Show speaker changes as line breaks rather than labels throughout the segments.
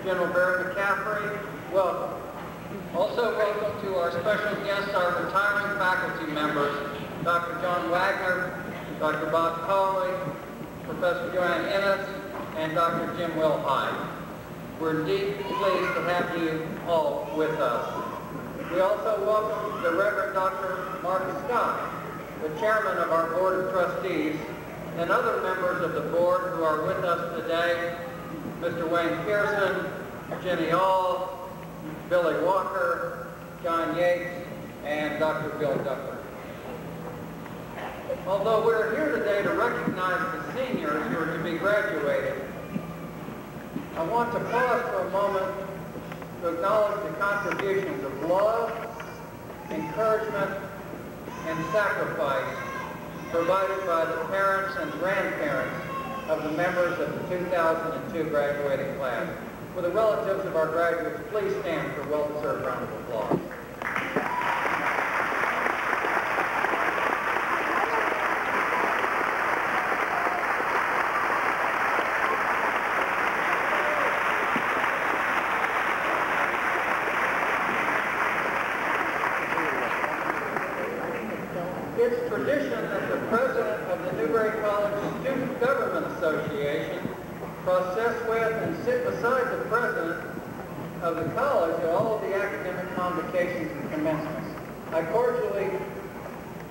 General Barry McCaffrey, welcome. Also welcome to our special guests, our retiring faculty members, Dr. John Wagner, Dr. Bob Cawley, Professor Joanne Ennis, and Dr. Jim Will Hyde. We're indeed pleased to have you all with us. We also welcome the Reverend Dr. Mark Scott, the chairman of our Board of Trustees, and other members of the board who are with us today, Mr. Wayne Pearson, Jenny All, Billy Walker, John Yates, and Dr. Bill Duffler. Although we're here today to recognize the seniors who are to be graduating, I want to pause for a moment to acknowledge the contributions of love, encouragement, and sacrifice provided by the parents and grandparents of the members of the 2002 graduating class. For the relatives of our graduates, please stand for a well-deserved round of applause. It's tradition that the president of the Newberry College Student Government Association process with and sit beside the president of the college at all of the academic convocations and commencements. I cordially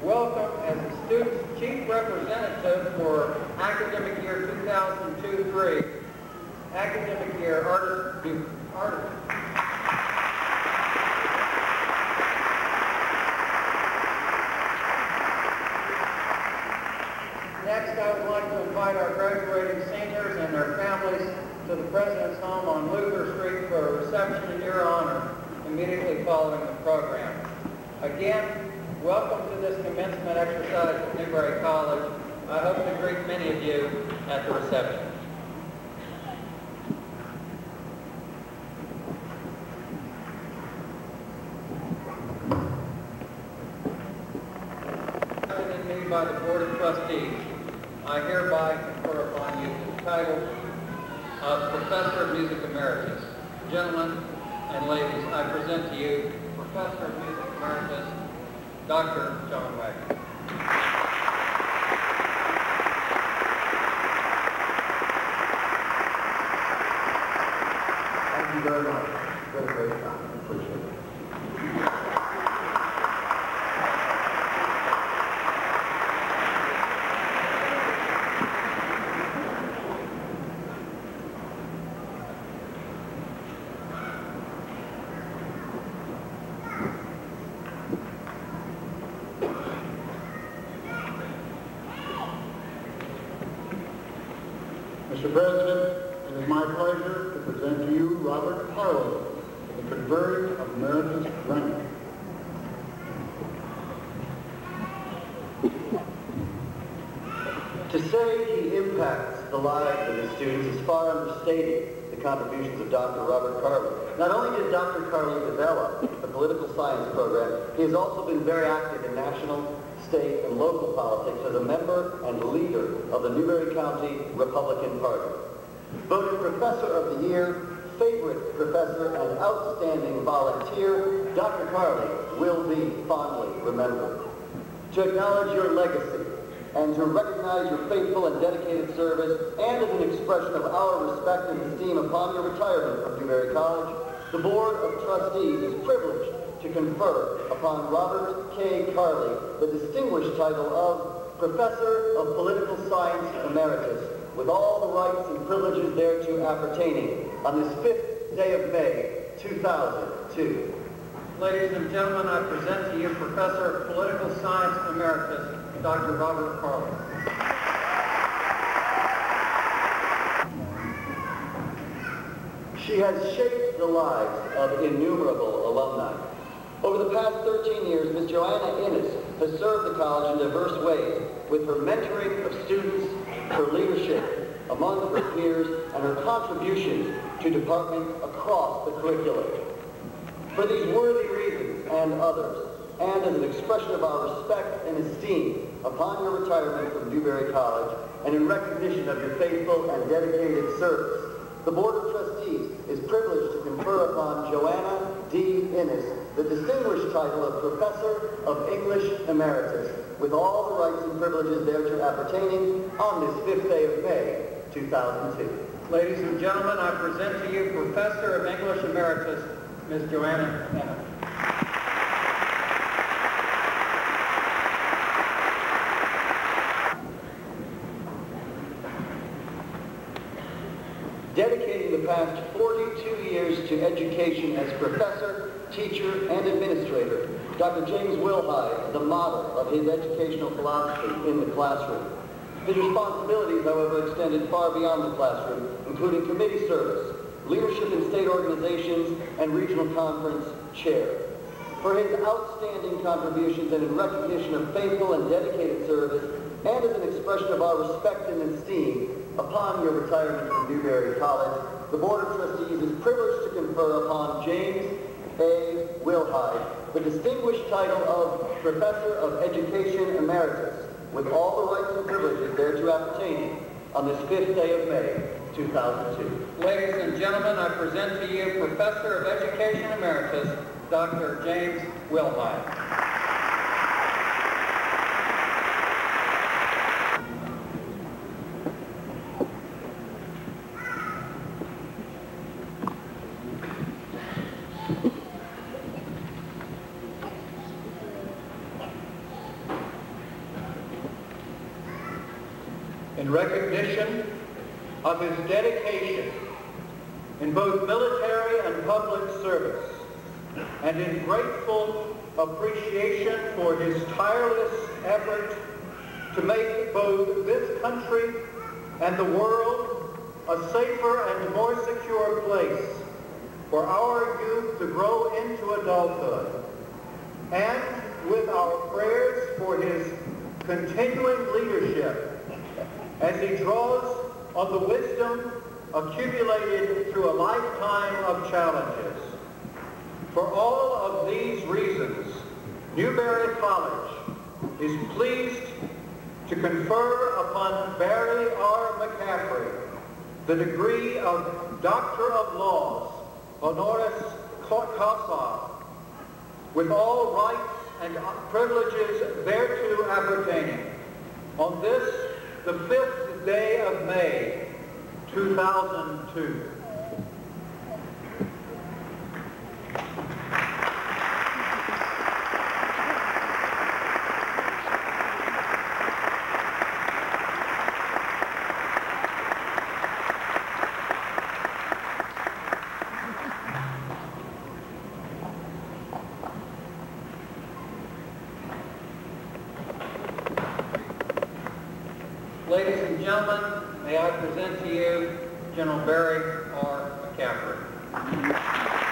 welcome as the student's chief representative for academic year 2002-03, academic year artist. Next, I would like to invite our graduating seniors and their families to the President's home on Luther Street for a reception in your honor immediately following the program. Again, welcome to this commencement exercise at Newberry College. I hope to greet many of you at the reception. Presented by the Board of Trustees, I hereby confer upon you the title of Professor of Music Emeritus. Gentlemen and ladies, I present to you Professor of Music Emeritus, Dr. John Wagner.
Thank you very much. It's been a great time. I appreciate it. Mr. President, it is my pleasure to present to you Robert Harlow, the conferring of Emeritus rank.
To say he impacts the lives of his students is far understating the contributions of Dr. Robert Carley. Not only did Dr. Carley develop the political science program, he has also been very active in national, state, and local politics as a member and leader of the Newberry County Republican Party. Voted Professor of the Year, favorite professor, and outstanding volunteer, Dr. Carley will be fondly remembered. To acknowledge your legacy and to recognize your faithful and dedicated service, and as an expression of our respect and esteem upon your retirement from Newberry College, the Board of Trustees is privileged to confer upon Robert K. Carley the distinguished title of Professor of Political Science Emeritus, with all the rights and privileges thereto appertaining, on this 5th day of May, 2002.
Ladies and gentlemen, I present to you Professor of Political Science Emeritus, Dr. Robert Carley.
She has shaped the lives of innumerable alumni. Over the past 13 years, Ms. Joanna Innes has served the college in diverse ways with her mentoring of students, her leadership among her peers, and her contributions to departments across the curriculum. For these worthy reasons and others, and as an expression of our respect and esteem upon your retirement from Newberry College, and in recognition of your faithful and dedicated service, the Board of Trustees is privileged to confer upon Joanna D. Innes the distinguished title of Professor of English Emeritus, with all the rights and privileges thereto appertaining on this 5th day of May, 2002.
Ladies and gentlemen, I present to you Professor of English Emeritus, Ms. Joanna Innes.
Dedicating the past 42 years to education as professor, teacher, and administrator, Dr. James Wilhide, the model of his educational philosophy in the classroom. His responsibilities, however, extended far beyond the classroom, including committee service, leadership in state organizations, and regional conference chair. For his outstanding contributions and in recognition of faithful and dedicated service, and as an expression of our respect and esteem, upon your retirement from Newberry College, the Board of Trustees is privileged to confer upon James A. Wilhide the distinguished title of Professor of Education Emeritus, with all the rights and privileges thereto appertaining on this 5th day of May, 2002.
Ladies and gentlemen, I present to you Professor of Education Emeritus, Dr. James Wilhide. In recognition of his dedication in both military and public service, and in grateful appreciation for his tireless effort to make both this country and the world a safer and more secure place for our youth to grow into adulthood, and with our prayers for his continuing leadership as he draws on the wisdom accumulated through a lifetime of challenges. For all of these reasons, Newberry College is pleased to confer upon Barry R. McCaffrey the degree of Doctor of Laws, honoris causa, with all rights and privileges thereto appertaining, on this, the 5th day of May, 2002. Ladies and gentlemen, may I present to you General Barry R. McCaffrey.